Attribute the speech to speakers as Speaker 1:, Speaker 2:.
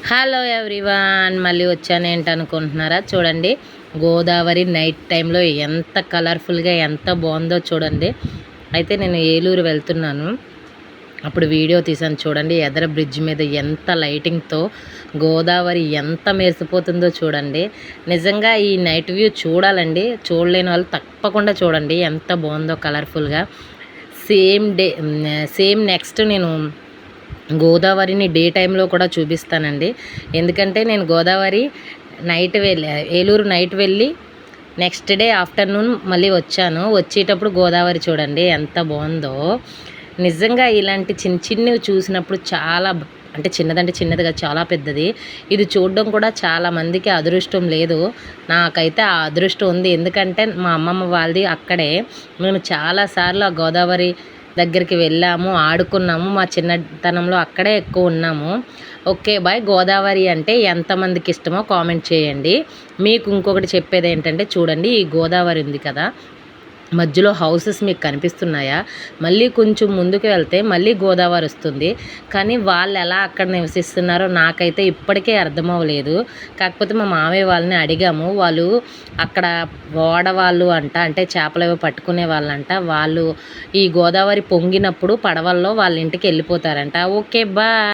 Speaker 1: Hello everyone, మళ్ళీ వచ్చాను ఏంటనుకుంటున్నారా? చూడండి, గోదావరి నైట్ టైంలో ఎంత కలర్ఫుల్గా ఎంత బాగుందో చూడండి. అయితే నేను ఏలూరు వెళ్తున్నాను, అప్పుడు వీడియో తీసాను. చూడండి, ఎదర బ్రిడ్జ్ మీద ఎంత లైటింగ్తో గోదావరి ఎంత మెరిసిపోతుందో చూడండి. నిజంగా ఈ నైట్ వ్యూ చూడాలండి, చూడలేని వాళ్ళు తప్పకుండా చూడండి, ఎంత బాగుందో కలర్ఫుల్గా. సేమ్ నెక్స్ట్ నేను గోదావరిని డే టైంలో కూడా చూపిస్తానండి. ఎందుకంటే నేను గోదావరి ఏలూరు నైట్ వెళ్ళి నెక్స్ట్ డే ఆఫ్టర్నూన్ మళ్ళీ వచ్చాను. వచ్చేటప్పుడు గోదావరి చూడండి ఎంత బాగుందో. నిజంగా ఇలాంటి చిన్నవి చూసినప్పుడు చాలా, అంటే చిన్నదంటే చిన్నదిగా చాలా పెద్దది. ఇది చూడడం కూడా చాలామందికి అదృష్టం లేదు. నాకైతే ఆ అదృష్టం ఉంది. ఎందుకంటే మా అమ్మమ్మ వాళ్ళది అక్కడే. మేము చాలాసార్లు ఆ గోదావరి దగ్గరికి వెళ్ళాము, ఆడుకున్నాము. మా చిన్నతనంలో అక్కడే ఎక్కువ ఉన్నాము. Okay bye. గోదావరి అంటే ఎంతమందికి ఇష్టమో కామెంట్ చేయండి. మీకు ఇంకొకటి చెప్పేది ఏంటంటే, చూడండి, ఈ గోదావరి ఉంది కదా, మధ్యలో హౌసెస్ మీకు కనిపిస్తున్నాయా? మళ్ళీ కొంచెం ముందుకు వెళ్తే మళ్ళీ గోదావరి వస్తుంది. కానీ వాళ్ళు ఎలా అక్కడ నివసిస్తున్నారో నాకైతే ఇప్పటికే అర్థమవ్వలేదు. కాకపోతే మా మామయ్య వాళ్ళని అడిగాము. వాళ్ళు అక్కడ ఓడవాళ్ళు అంట, అంటే చేపలు ఏవో పట్టుకునే వాళ్ళంట. వాళ్ళు ఈ గోదావరి పొంగినప్పుడు పడవల్లో వాళ్ళ ఇంటికి వెళ్ళిపోతారంట. Okay bye.